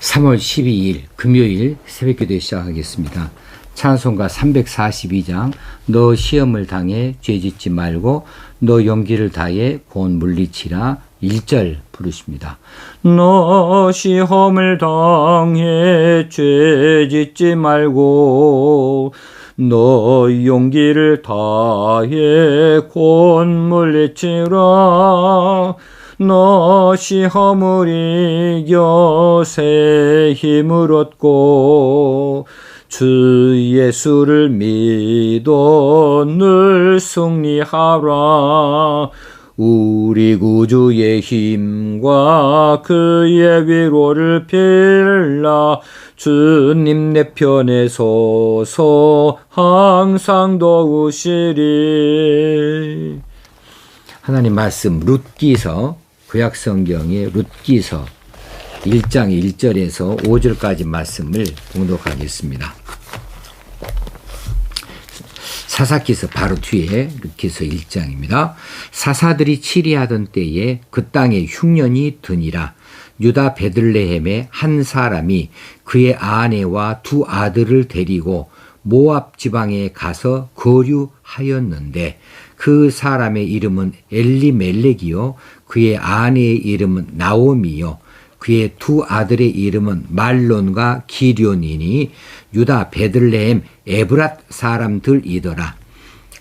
3월 12일 금요일 새벽기도 시작하겠습니다. 찬송가 342장 너 시험을 당해 죄짓지 말고 너 용기를 다해 곧 물리치라 1절 부르십니다. 너 시험을 당해 죄짓지 말고 너 용기를 다해 곧 물리치라 너 시험을 이겨 새 힘을 얻고 주 예수를 믿어 늘 승리하라. 우리 구주의 힘과 그의 위로를 빌라. 주님 내 편에 서서 항상 도우시리. 하나님 말씀 룻기서 구약성경의 룻기서 1장 1절에서 5절까지 말씀을 봉독하겠습니다. 사사기서 바로 뒤에 룻기서 1장입니다. 사사들이 치리하던 때에 그 땅에 흉년이 드니라. 유다 베들레헴의 한 사람이 그의 아내와 두 아들을 데리고 모압 지방에 가서 거류하였는데 그 사람의 이름은 엘리멜렉이요 그의 아내의 이름은 나오미요 그의 두 아들의 이름은 말론과 기럐이니 유다 베들레헴 에브랏 사람들이더라.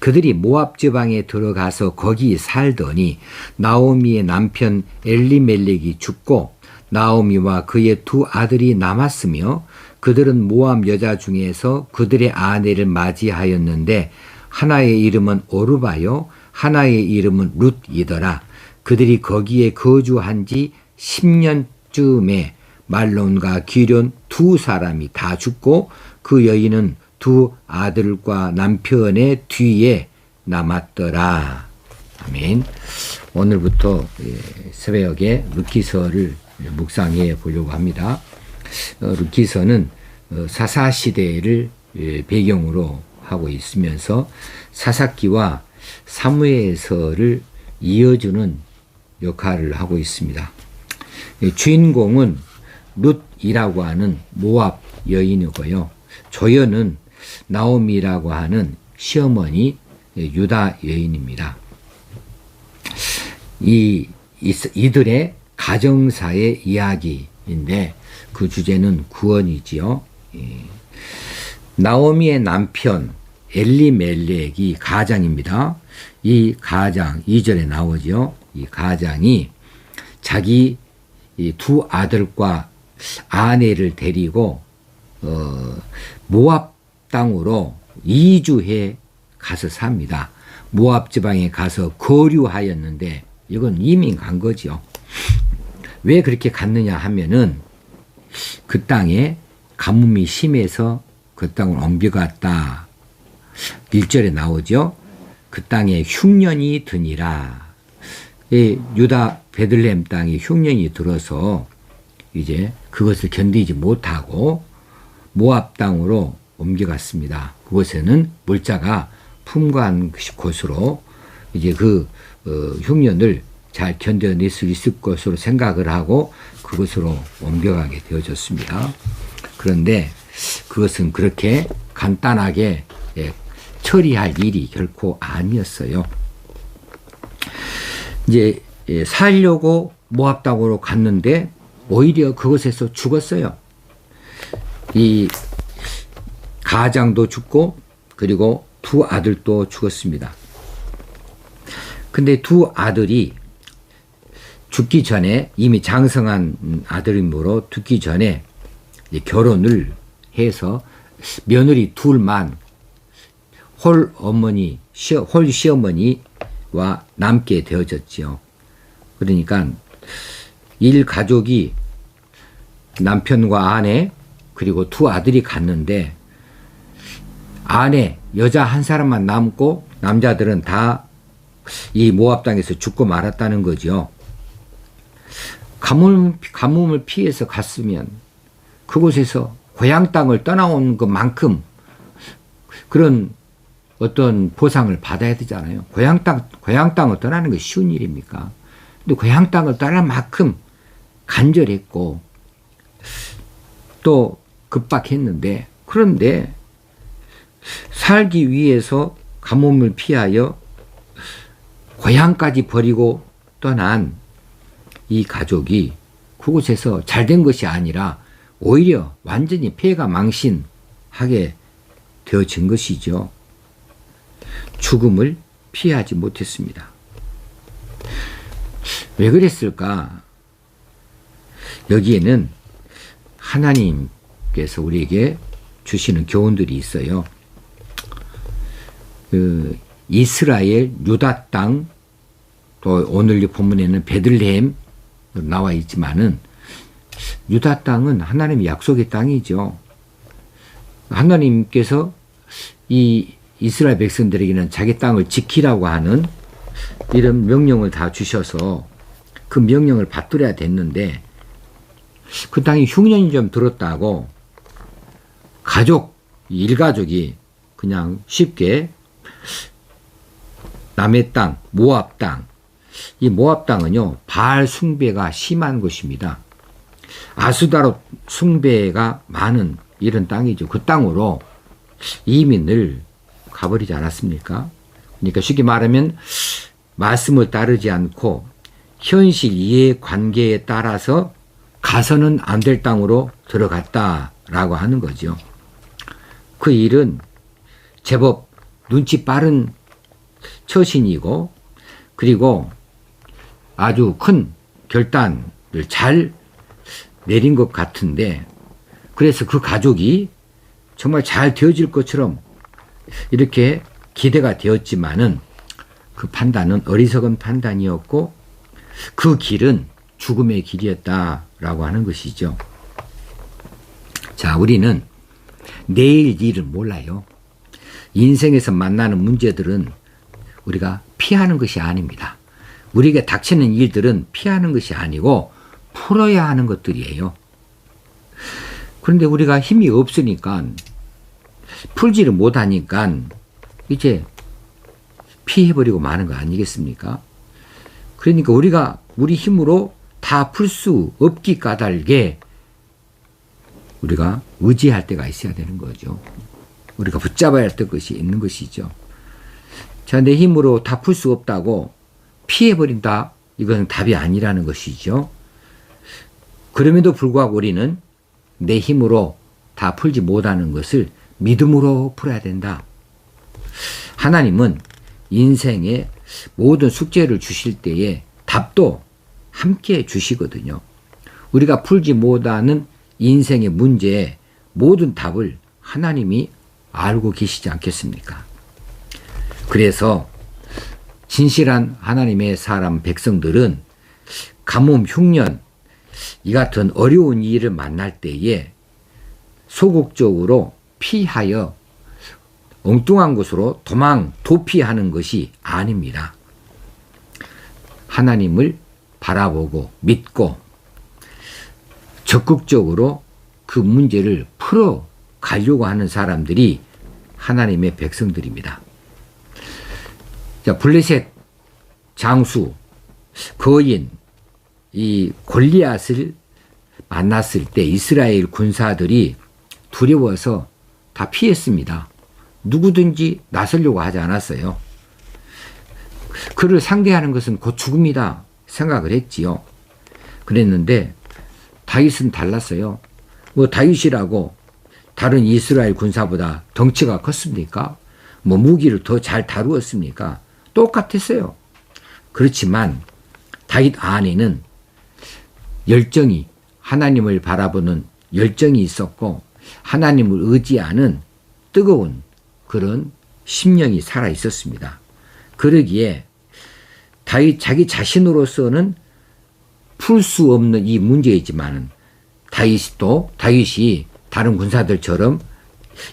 그들이 모압 지방에 들어가서 거기 살더니 나오미의 남편 엘리멜렉이 죽고 나오미와 그의 두 아들이 남았으며 그들은 모압 여자 중에서 그들의 아내를 맞이하였는데 하나의 이름은 오르바요 하나의 이름은 룻이더라. 그들이 거기에 거주한 지 10년쯤에 말론과 기럐 두 사람이 다 죽고 그 여인은 두 아들과 남편의 뒤에 남았더라. 아멘. 오늘부터 새벽에 룻기서를 묵상해 보려고 합니다. 룻기서는 사사시대를 배경으로 하고 있으면서 사사기와 사무엘서를 이어주는 역할을 하고 있습니다. 주인공은 룻이라고 하는 모압 여인이고요. 조연은 나오미라고 하는 시어머니 유다 여인입니다. 이들의 가정사의 이야기인데 그 주제는 구원이지요. 나오미의 남편 엘리멜렉이 가장입니다. 이 가장 2절에 나오죠. 이 가장이 자기 두 아들과 아내를 데리고 모압 땅으로 이주해 가서 삽니다. 모압 지방에 가서 거류하였는데 이건 이민 간 거죠. 왜 그렇게 갔느냐 하면은 그 땅에 가뭄이 심해서 그 땅을 옮겨갔다. 1절에 나오죠. 그 땅에 흉년이 드니라. 유다 베들레헴 땅에 흉년이 들어서 이제 그것을 견디지 못하고 모압 땅으로 옮겨갔습니다. 그곳에는 물자가 풍부한 곳으로 이제 그 흉년을 잘 견뎌낼 수 있을 것으로 생각을 하고 그곳으로 옮겨가게 되어졌습니다. 그런데 그것은 그렇게 간단하게 처리할 일이 결코 아니었어요. 이제 살려고 모압 땅으로 갔는데 오히려 그곳에서 죽었어요. 이 가장도 죽고 그리고 두 아들도 죽었습니다. 근데 두 아들이 죽기 전에 이미 장성한 아들이므로 죽기 전에 결혼을 해서 며느리 둘만 홀 시어머니와 남게 되어졌죠. 그러니까 일 가족이 남편과 아내 그리고 두 아들이 갔는데 아내 여자 한 사람만 남고 남자들은 다 이 모압 땅에서 죽고 말았다는 거죠. 가뭄을 피해서 갔으면 그곳에서 고향 땅을 떠나온 것만큼 그런 어떤 보상을 받아야 되잖아요. 고향 땅을 떠나는 것이 쉬운 일입니까? 근데 고향 땅을 떠날 만큼 간절했고 또 급박했는데, 그런데 살기 위해서 가뭄을 피하여 고향까지 버리고 떠난 이 가족이 그곳에서 잘된 것이 아니라 오히려 완전히 폐가 망신하게 되어진 것이죠. 죽음을 피하지 못했습니다. 왜 그랬을까? 여기에는 하나님께서 우리에게 주시는 교훈들이 있어요. 이스라엘 유다 땅, 또 오늘 이 본문에는 베들레헴 나와 있지만은 유다 땅은 하나님의 약속의 땅이죠. 하나님께서 이 이스라엘 백성들에게는 자기 땅을 지키라고 하는 이런 명령을 다 주셔서 그 명령을 받들어야 됐는데, 그 땅이 흉년이 좀 들었다고 일가족이 그냥 쉽게 남의 땅, 모압 땅, 이 모압 땅은요, 바알 숭배가 심한 곳입니다. 아수다롯 숭배가 많은 이런 땅이죠. 그 땅으로 이민을 가버리지 않았습니까? 그러니까 쉽게 말하면 말씀을 따르지 않고 현실 이해관계에 따라서 가서는 안 될 땅으로 들어갔다라고 하는 거죠. 그 일은 제법 눈치 빠른 처신이고, 그리고 아주 큰 결단을 잘 내린 것 같은데, 그래서 그 가족이 정말 잘 되어질 것처럼 이렇게 기대가 되었지만은 그 판단은 어리석은 판단이었고, 그 길은 죽음의 길이었다라고 하는 것이죠. 자, 우리는 내일 일을 몰라요. 인생에서 만나는 문제들은 우리가 피하는 것이 아닙니다. 우리에게 닥치는 일들은 피하는 것이 아니고 풀어야 하는 것들이에요. 그런데 우리가 힘이 없으니까, 풀지를 못하니까 이제 피해버리고 마는 거 아니겠습니까? 그러니까 우리가 우리 힘으로 다 풀 수 없기 까닭에 우리가 의지할 때가 있어야 되는 거죠. 우리가 붙잡아야 할 것이 있는 것이죠. 자, 내 힘으로 다 풀 수 없다고 피해버린다, 이건 답이 아니라는 것이죠. 그럼에도 불구하고 우리는 내 힘으로 다 풀지 못하는 것을 믿음으로 풀어야 된다. 하나님은 인생의 모든 숙제를 주실 때에 답도 함께 주시거든요. 우리가 풀지 못하는 인생의 문제에 모든 답을 하나님이 알고 계시지 않겠습니까? 그래서 진실한 하나님의 사람 백성들은 가뭄, 흉년, 이 같은 어려운 일을 만날 때에 소극적으로 피하여 엉뚱한 곳으로 도피하는 것이 아닙니다. 하나님을 바라보고 믿고 적극적으로 그 문제를 풀어 가려고 하는 사람들이 하나님의 백성들입니다. 자, 블레셋 장수 거인 이 골리앗을 만났을 때 이스라엘 군사들이 두려워서 다 피했습니다. 누구든지 나서려고 하지 않았어요. 그를 상대하는 것은 곧 죽음이다 생각을 했지요. 그랬는데 다윗은 달랐어요. 뭐 다윗이라고 다른 이스라엘 군사보다 덩치가 컸습니까? 뭐 무기를 더 잘 다루었습니까? 똑같았어요. 그렇지만 다윗 안에는 열정이, 하나님을 바라보는 열정이 있었고 하나님을 의지하는 뜨거운 그런 심령이 살아 있었습니다. 그러기에 자기 자신으로서는 풀 수 없는 이 문제이지만 다윗이 다른 군사들처럼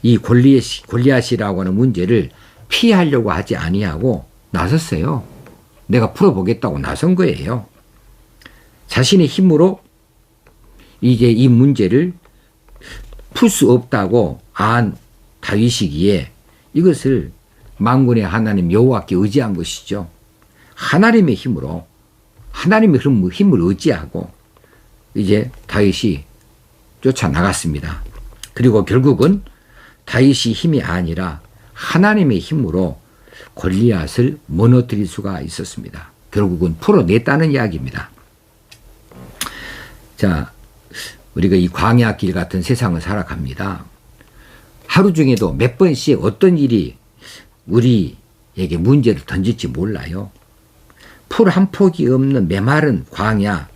이 골리앗이라고 하는 문제를 피하려고 하지 아니하고 나섰어요. 내가 풀어보겠다고 나선 거예요. 자신의 힘으로 이제 이 문제를 풀 수 없다고 안 다윗이기에 이것을 만군의 하나님 여호와께 의지한 것이죠. 하나님의 힘으로, 하나님의 힘을 의지하고 이제 다윗이 쫓아나갔습니다. 그리고 결국은 다윗의 힘이 아니라 하나님의 힘으로 골리앗을 무너뜨릴 수가 있었습니다. 결국은 풀어냈다는 이야기입니다. 자, 우리가 이 광야 길 같은 세상을 살아갑니다. 하루 중에도 몇 번씩 어떤 일이 우리에게 문제를 던질지 몰라요. 풀 한 폭이 없는 메마른 광야,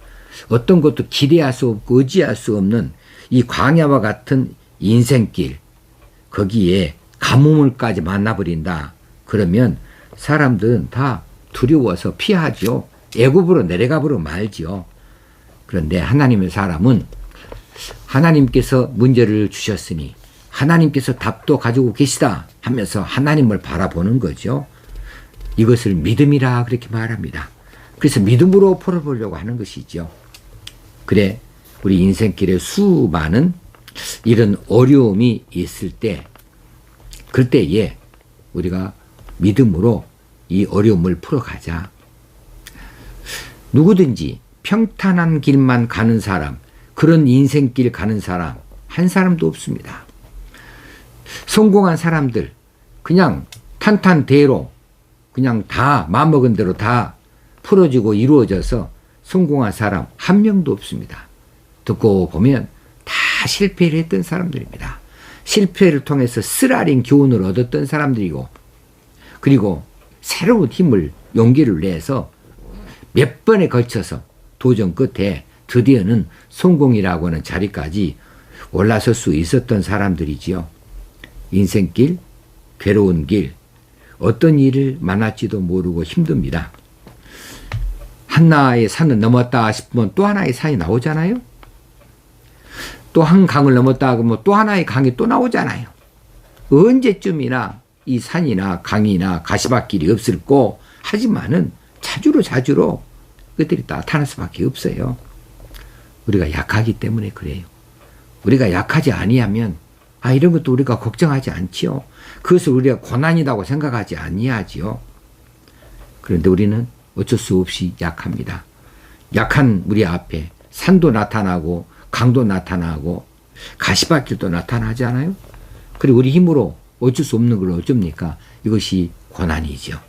어떤 것도 기대할 수 없고 의지할 수 없는 이 광야와 같은 인생길, 거기에 가뭄을까지 만나버린다. 그러면 사람들은 다 두려워서 피하죠. 애굽으로 내려가버려 말지요. 그런데 하나님의 사람은 하나님께서 문제를 주셨으니 하나님께서 답도 가지고 계시다 하면서 하나님을 바라보는 거죠. 이것을 믿음이라 그렇게 말합니다. 그래서 믿음으로 풀어보려고 하는 것이죠. 그래, 우리 인생길에 수많은 이런 어려움이 있을 때, 그때에 우리가 믿음으로 이 어려움을 풀어가자. 누구든지 평탄한 길만 가는 사람, 그런 인생길 가는 사람 한 사람도 없습니다. 성공한 사람들 그냥 탄탄대로 그냥 다 마음먹은 대로 다 풀어지고 이루어져서 성공한 사람 한 명도 없습니다. 듣고 보면 다 실패를 했던 사람들입니다. 실패를 통해서 쓰라린 교훈을 얻었던 사람들이고, 그리고 새로운 힘을 용기를 내서 몇 번에 걸쳐서 도전 끝에 드디어는 성공이라고 하는 자리까지 올라설 수 있었던 사람들이지요. 인생길, 괴로운 길, 어떤 일을 만날지도 모르고 힘듭니다. 하나의 산을 넘었다 싶으면 또 하나의 산이 나오잖아요. 또 한 강을 넘었다 그러면 또 하나의 강이 또 나오잖아요. 언제쯤이나 이 산이나 강이나 가시밭길이 없을고, 하지만은 자주로 그들이 나타날 수밖에 없어요. 우리가 약하기 때문에 그래요. 우리가 약하지 아니하면 이런 것도 우리가 걱정하지 않지요. 그것을 우리가 고난이라고 생각하지 아니하지요. 그런데 우리는 어쩔 수 없이 약합니다. 약한 우리 앞에 산도 나타나고 강도 나타나고 가시밭길도 나타나지 않아요? 그리고 우리 힘으로 어쩔 수 없는 걸 어쩝니까? 이것이 고난이죠.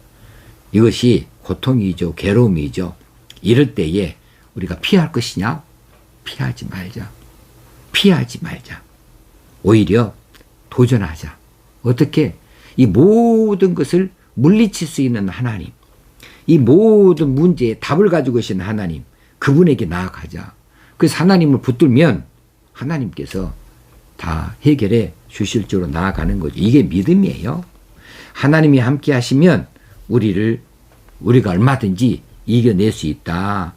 이것이 고통이죠. 괴로움이죠. 이럴 때에 우리가 피할 것이냐? 피하지 말자. 피하지 말자. 오히려 도전하자. 어떻게? 이 모든 것을 물리칠 수 있는 하나님, 이 모든 문제에 답을 가지고 계신 하나님, 그분에게 나아가자. 그래서 하나님을 붙들면 하나님께서 다 해결해 주실 줄로 나아가는 거죠. 이게 믿음이에요. 하나님이 함께 하시면 우리가 얼마든지 이겨낼 수 있다.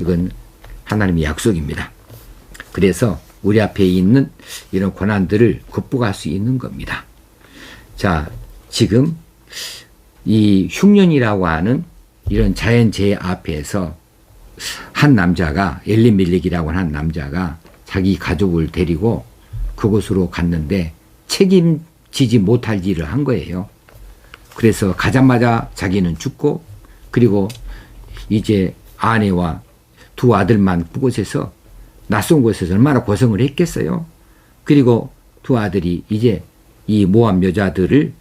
이건 하나님의 약속입니다. 그래서 우리 앞에 있는 이런 고난들을 극복할 수 있는 겁니다. 자, 지금 이 흉년이라고 하는 이런 자연재해 앞에서 한 남자가, 엘리멜렉이라고 하는 남자가 자기 가족을 데리고 그곳으로 갔는데 책임지지 못할 일을 한 거예요. 그래서 가자마자 자기는 죽고, 그리고 이제 아내와 두 아들만 그곳에서, 낯선 곳에서 얼마나 고생을 했겠어요. 그리고 두 아들이 이제 이 모압 여자들을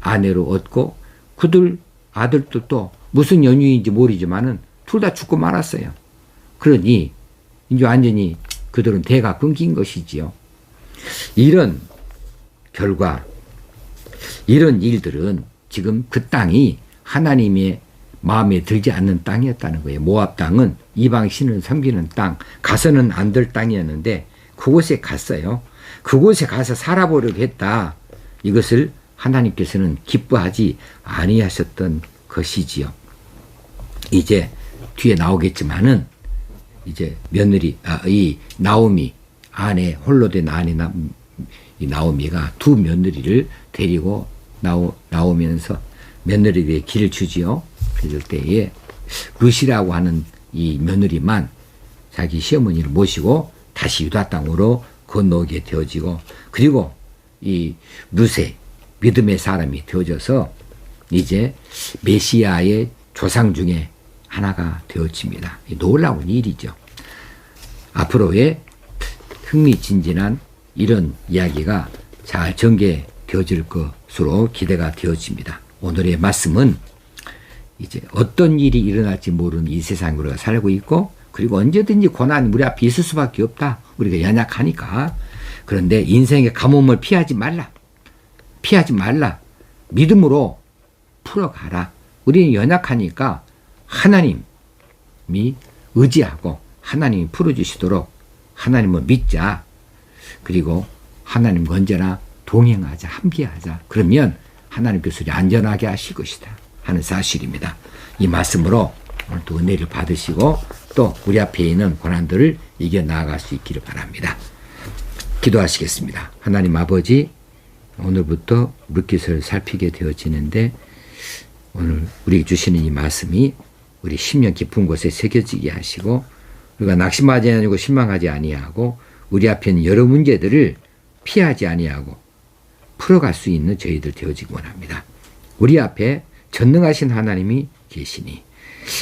아내로 얻고, 그들 아들도 또 무슨 연유인지 모르지만은 둘 다 죽고 말았어요. 그러니 이제 완전히 그들은 대가 끊긴 것이지요. 이런 결과, 이런 일들은 지금 그 땅이 하나님의 마음에 들지 않는 땅이었다는 거예요. 모압 땅은 이방 신을 섬기는 땅, 가서는 안 될 땅이었는데 그곳에 갔어요. 그곳에 가서 살아보려고 했다. 이것을 하나님께서는 기뻐하지 아니하셨던 것이지요. 이제 뒤에 나오겠지만은 이제 며느리, 이 나오미, 아내, 홀로 된 아내 이 나오미가 두 며느리를 데리고 나오면서 며느리에게 길을 주지요. 그럴 때에 룻이라고 하는 이 며느리만 자기 시어머니를 모시고 다시 유다 땅으로 건너오게 되어지고, 그리고 이 룻의 믿음의 사람이 되어져서 이제 메시아의 조상 중에 하나가 되어집니다. 놀라운 일이죠. 앞으로의 흥미진진한 이런 이야기가 잘 전개되어질 것으로 기대가 되어집니다. 오늘의 말씀은 이제 어떤 일이 일어날지 모르는 이 세상에 우리가 살고 있고, 그리고 언제든지 고난이 우리 앞에 있을 수밖에 없다. 우리가 연약하니까. 그런데 인생의 가뭄을 피하지 말라. 피하지 말라. 믿음으로 풀어가라. 우리는 연약하니까 하나님이 의지하고 하나님이 풀어주시도록 하나님을 믿자. 그리고 하나님과 언제나 동행하자, 함께하자. 그러면 하나님께서 우리 안전하게 하실 것이다 하는 사실입니다. 이 말씀으로 오늘도 은혜를 받으시고 또 우리 앞에 있는 고난들을 이겨나갈 수 있기를 바랍니다. 기도하시겠습니다. 하나님 아버지, 오늘부터 룻깃을 살피게 되어지는데 오늘 우리에게 주시는 이 말씀이 우리 심령 깊은 곳에 새겨지게 하시고, 우리가 낙심하지 아니하고 실망하지 아니하고 우리 앞에 있는 여러 문제들을 피하지 아니하고 풀어갈 수 있는 저희들 되어지기 원합니다. 우리 앞에 전능하신 하나님이 계시니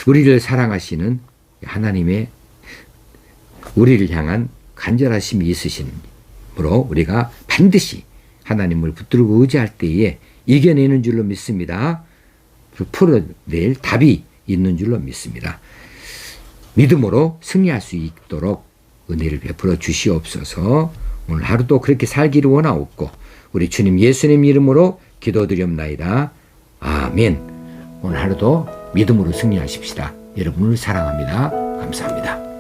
우리를 사랑하시는 하나님의 우리를 향한 간절하심이 있으심으로 우리가 반드시 하나님을 붙들고 의지할 때에 이겨내는 줄로 믿습니다. 풀어낼 답이 있는 줄로 믿습니다. 믿음으로 승리할 수 있도록 은혜를 베풀어 주시옵소서. 오늘 하루도 그렇게 살기를 원하옵고 우리 주님 예수님 이름으로 기도드리옵나이다. 아멘. 오늘 하루도 믿음으로 승리하십시다. 여러분을 사랑합니다. 감사합니다.